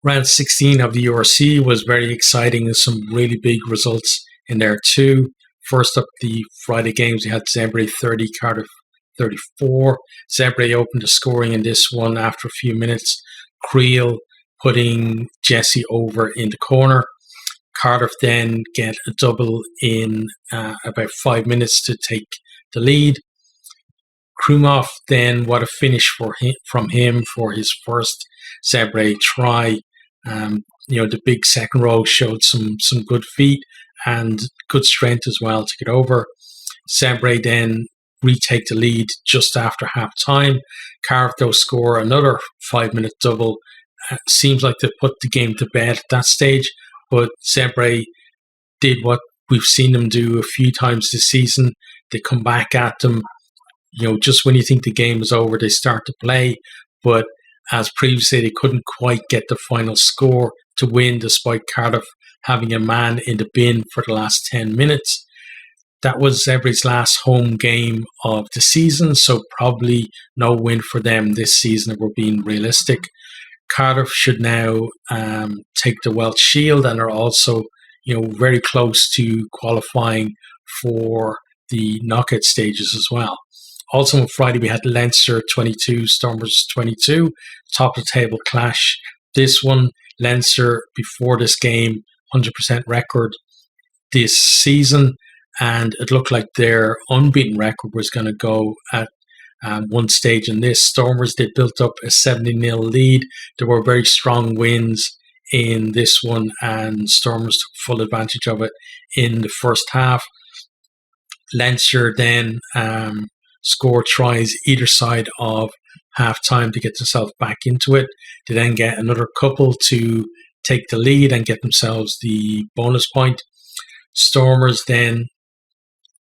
Round 16 of the URC was very exciting. There's some really big results in there too. First up, the Friday games, we had Zebre 30, Cardiff 34. Zebre opened the scoring in this one after a few minutes. Creel putting Jesse over in the corner. Cardiff then get a double in about 5 minutes to take the lead. Krumov then, what a finish from him for his first Zebre try. The big second row showed some good feet and good strength as well to get over. Zebre then retake the lead just after half time. Cardiff though score another 5-minute double. Seems like they put the game to bed at that stage, but Zebre did what we've seen them do a few times this season. They come back at them. Just when you think the game is over, they start to play. But as previously, they couldn't quite get the final score to win, despite Cardiff having a man in the bin for the last 10 minutes. That was Zebre's last home game of the season, so probably no win for them this season if we're being realistic. Cardiff should now take the Welsh Shield and are also, very close to qualifying for the knockout stages as well. Also on Friday, we had Leinster 22, Stormers 22, top of the table clash. This one, Leinster, before this game, 100% record this season, and it looked like their unbeaten record was going to go at one stage in this. Stormers, they built up a 70-0 lead. There were very strong wins in this one, and Stormers took full advantage of it in the first half. Leinster then score tries either side of half time to get themselves back into it. They then get another couple to take the lead and get themselves the bonus point. Stormers then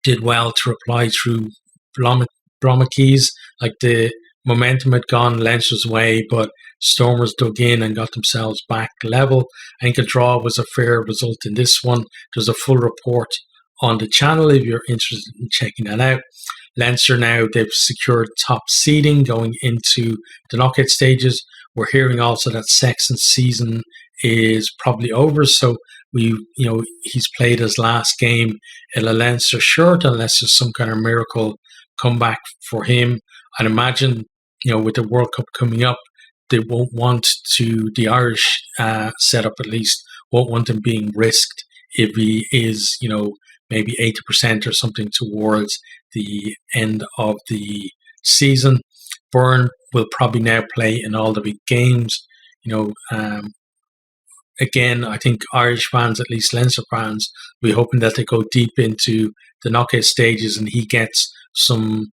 did well to reply through Bromwich. Like the momentum had gone Leinster's way, but Stormers dug in and got themselves back level. I think a draw was a fair result in this one. There's a full report on the channel if you're interested in checking that out. Leinster now, they've secured top seeding going into the knockout stages. We're hearing also that Sexton's season is probably over, so he's played his last game in a Leinster shirt unless there's some kind of miracle comeback for him. I'd imagine, with the World Cup coming up, they won't want to, the Irish setup at least, won't want him being risked if he is, maybe 80% or something towards the end of the season. Byrne will probably now play in all the big games. Again, I think Irish fans, at least Leinster fans, we're hoping that they go deep into the knockout stages and he gets some,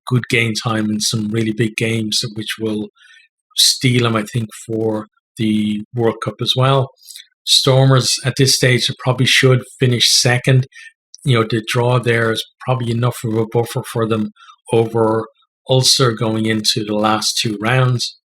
good game time in some really big games, which will steel him, I think, for the World Cup as well. Stormers at this stage probably should finish second. The draw there is probably enough of a buffer for them over Ulster going into the last two rounds.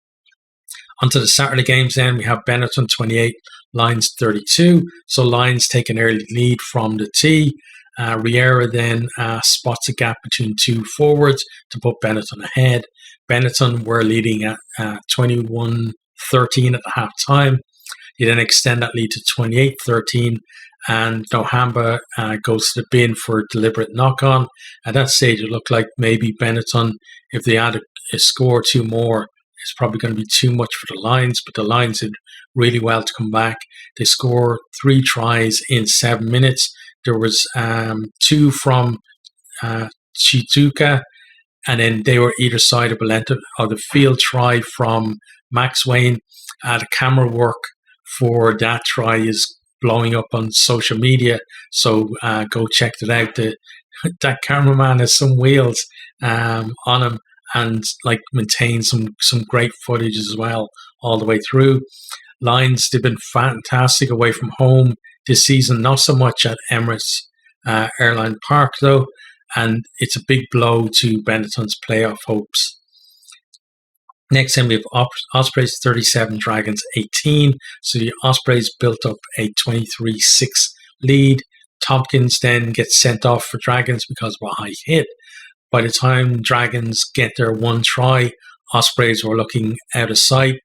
Onto the Saturday games then, we have Benetton 28, Lions 32. So Lions take an early lead from the tee. Riera then spots a gap between two forwards to put Benetton ahead. Benetton were leading at 21-13 at the half time. You then extend that lead to 28-13. And Nohamba goes to the bin for a deliberate knock-on. At that stage, it looked like maybe Benetton, if they add a score or two more, it's probably going to be too much for the Lions. But the Lions did really well to come back. They score 3 tries in 7 minutes. There was 2 from Chituka, and then they were either side of Belenta, or the field try from Max Wayne. The camera work for that try is blowing up on social media, so go check it out. That cameraman has some wheels on him, and maintains some great footage as well all the way through. Lions, they've been fantastic away from home this season, not so much at Emirates Airline Park though, and it's a big blow to Benetton's playoff hopes. Next time we have Ospreys 37, Dragons 18. So the Ospreys built up a 23-6 lead. Tompkins then gets sent off for Dragons because of a high hit. By the time Dragons get their one try, Ospreys were looking out of sight.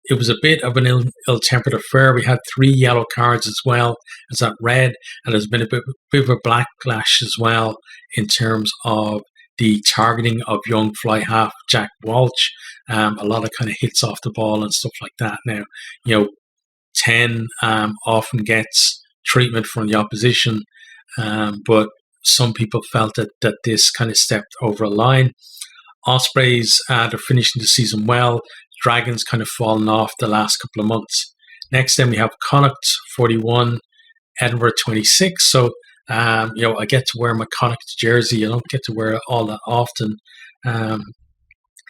it was a bit of an ill-tempered affair. We had 3 yellow cards as well as that red, and there's been a bit of a backlash as well in terms of the targeting of young fly half Jack Walsh. A lot of kind of hits off the ball and stuff like that. Now, 10 often gets treatment from the opposition, but some people felt that this kind of stepped over a line. Ospreys, they're finishing the season well. Dragons kind of fallen off the last couple of months. Next, then we have Connacht 41, Edinburgh 26. So, I get to wear my Connacht jersey. I don't get to wear it all that often.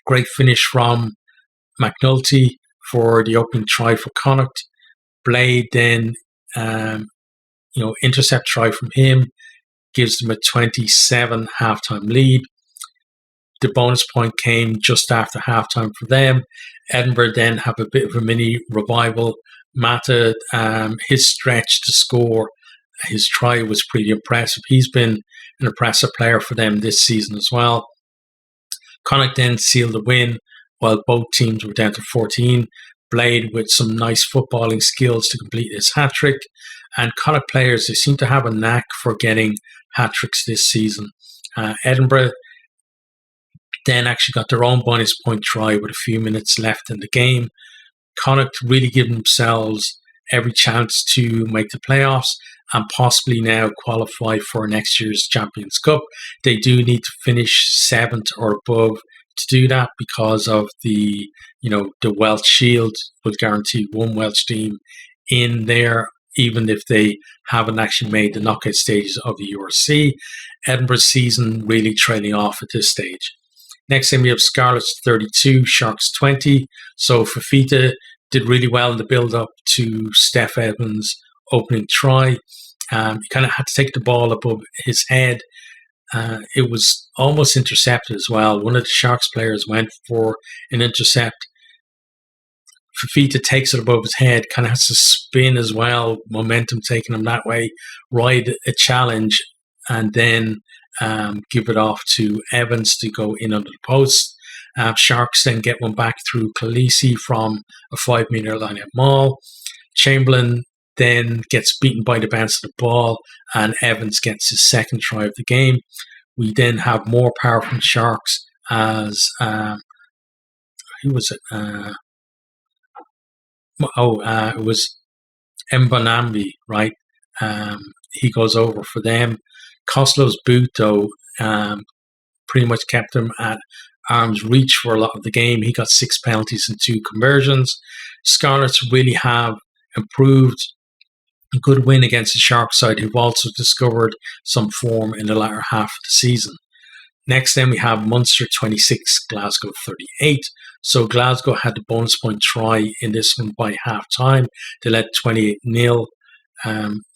Great finish from McNulty for the opening try for Connacht. Blade then, intercept try from him, gives them a 27 halftime lead. The bonus point came just after halftime for them. Edinburgh then have a bit of a mini revival. Mata, his stretch to score his try was pretty impressive. He's been an impressive player for them this season as well. Connacht then sealed the win while both teams were down to 14. Blade with some nice footballing skills to complete his hat-trick. And Connacht players, they seem to have a knack for getting hat-tricks this season. Edinburgh then actually got their own bonus point try with a few minutes left in the game. Connacht really give themselves every chance to make the playoffs and possibly now qualify for next year's Champions Cup. They do need to finish 7th or above to do that because of the Welsh Shield would guarantee one Welsh team in there, even if they haven't actually made the knockout stages of the URC. Edinburgh's season really trailing off at this stage. Next thing we have Scarlets 32, Sharks 20. So Fafita did really well in the build-up to Steph Evans' opening try. He kind of had to take the ball above his head. It was almost intercepted as well. One of the Sharks players went for an intercept. Fafita takes it above his head, kind of has to spin as well, momentum taking him that way, ride a challenge, and then give it off to Evans to go in under the post. Sharks then get one back through Khaleesi from a 5-meter line out maul. Chamberlain then gets beaten by the bounce of the ball, and Evans gets his second try of the game. We then have more power from Sharks as who was it? It was Mbanambi, right? He goes over for them. Coslow's boot, though, pretty much kept him at arm's reach for a lot of the game. He got 6 penalties and 2 conversions. Scarlets really have improved. A good win against the Shark side, who've also discovered some form in the latter half of the season. Next, then we have Munster 26, Glasgow 38. So Glasgow had the bonus point try in this one by half time. They led 28-0.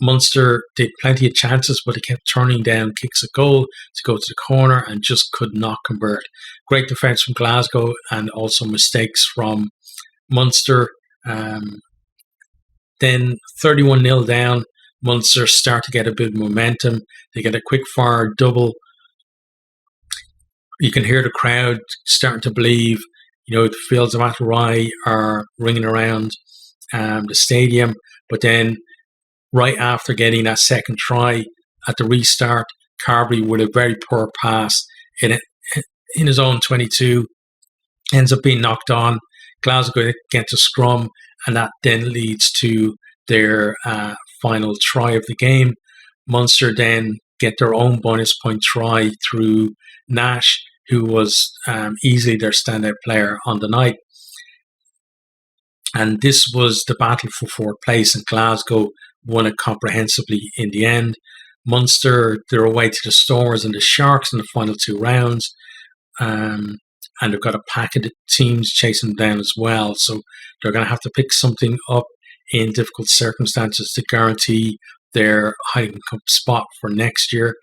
Munster did plenty of chances, but they kept turning down kicks at goal to go to the corner and just could not convert. Great defence from Glasgow and also mistakes from Munster. Then 31-0 down, Munster start to get a bit of momentum. They get a quick fire double. You can hear the crowd starting to believe, the fields of Athenry are ringing around the stadium. But then right after getting that second try at the restart, Carberry with a very poor pass in his own 22 ends up being knocked on. Glasgow gets a scrum, and that then leads to their final try of the game. Munster then get their own bonus point try through Nash, who was easily their standout player on the night. And this was the battle for 4th place, and Glasgow won it comprehensively in the end. Munster, they're away to the Stormers and the Sharks in the final 2 rounds. And they've got a pack of teams chasing them down as well. So they're going to have to pick something up in difficult circumstances to guarantee their Heineken Cup spot for next year.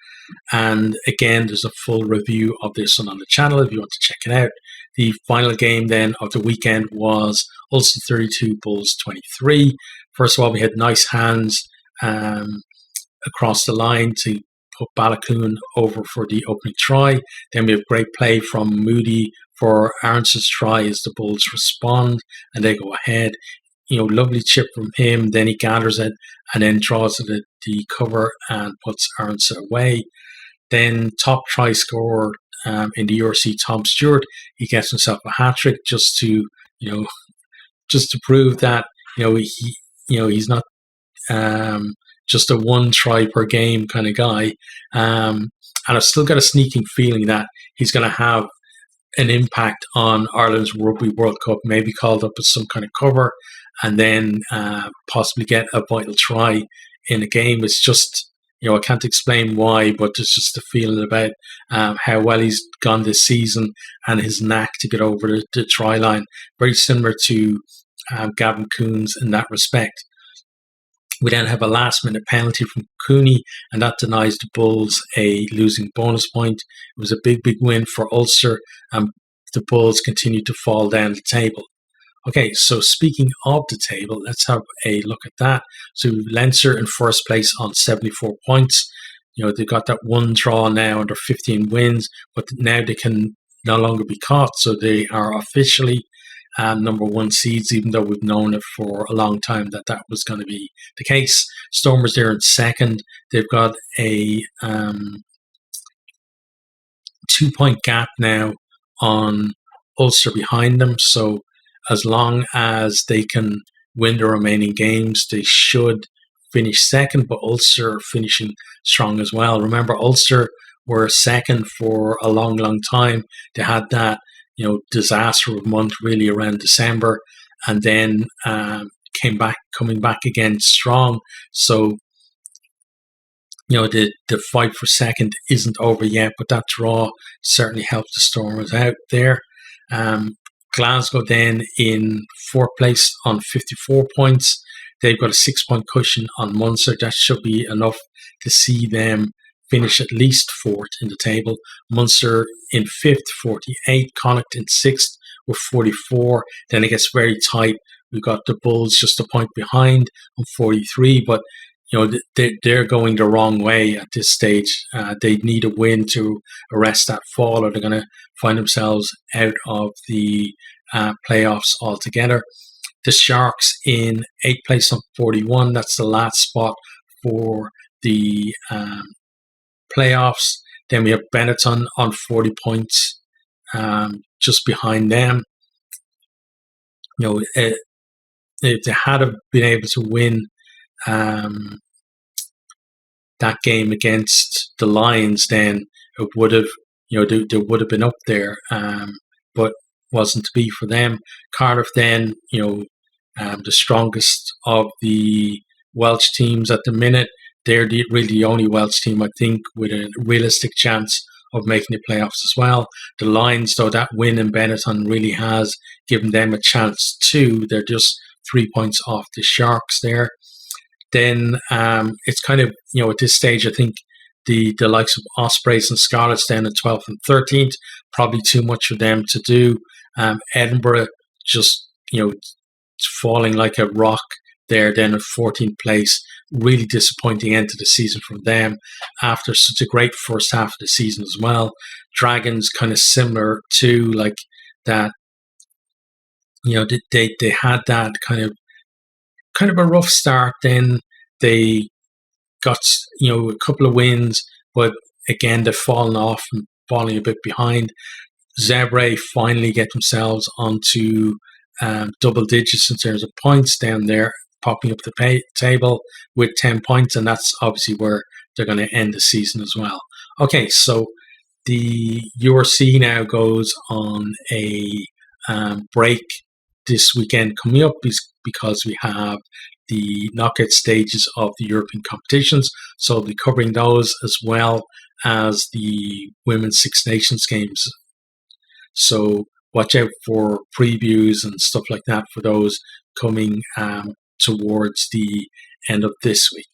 And again, there's a full review of this one on the channel if you want to check it out. The final game then of the weekend was Ulster 32, Bulls 23. First of all, we had nice hands across the line to put Balakoon over for the opening try. Then we have great play from Moody for Aronson's try as the Bulls respond and they go ahead. Lovely chip from him. Then he gathers it and then draws it at the cover and puts Aronson away. Then top try scorer in the URC, Tom Stewart, he gets himself a hat trick just to prove that he's not just a one try per game kind of guy. And I've still got a sneaking feeling that he's going to have an impact on Ireland's Rugby World Cup, maybe called up as some kind of cover, and then possibly get a vital try in a game. It's just, I can't explain why, but there's just a feeling about how well he's gone this season and his knack to get over the try line. Very similar to Gavin Coons in that respect. We then have a last-minute penalty from Cooney, and that denies the Bulls a losing bonus point. It was a big, big win for Ulster, and the Bulls continue to fall down the table. Okay, so speaking of the table, let's have a look at that. So Leinster in first place on 74 points. They've got that one draw now under 15 wins, but now they can no longer be caught, so they are officially number one seeds, even though we've known it for a long time that was going to be the case. Stormers there in second. They've got a 2-point gap now on Ulster behind them. So as long as they can win the remaining games, they should finish second, but Ulster are finishing strong as well. Remember, Ulster were second for a long, long time. They had that disaster of month really around December, and then coming back again strong. So, the fight for second isn't over yet, but that draw certainly helped the Stormers out there. Glasgow then in fourth place on 54 points. They've got a 6-point cushion on Munster. That should be enough to see them finish at least fourth in the table. Munster in fifth, 48. Connacht in sixth with 44. Then it gets very tight. We've got the Bulls just a point behind on 43, but they're going the wrong way at this stage. They need a win to arrest that fall, or they're going to find themselves out of the playoffs altogether. The Sharks in 8th place on 41. That's the last spot for the playoffs. Then we have Benetton on 40 points, just behind them. If they had been able to win that game against the Lions, then it would have, they would have been up there, but wasn't to be for them. Cardiff then, the strongest of the Welsh teams at the minute. They're really the only Welsh team, I think, with a realistic chance of making the playoffs as well. The Lions, though, that win in Benetton really has given them a chance too. They're just 3 points off the Sharks there. Then it's kind of, at this stage, I think the likes of Ospreys and Scarlets down at 12th and 13th, probably too much for them to do. Edinburgh just, falling like a rock there, then at 14th place. Really disappointing end to the season from them after such a great first half of the season as well. Dragons kind of similar to like that, they had that kind of a rough start. Then they got, a couple of wins, but again, they've fallen off and falling a bit behind. Zebre finally get themselves onto double digits in terms of points down there, popping up the table with 10 points, and that's obviously where they're going to end the season as well. Okay, so the URC now goes on a break this weekend coming up because we have the knockout stages of the European competitions, so I'll be covering those as well as the Women's Six Nations games. So watch out for previews and stuff like that for those coming towards the end of this week.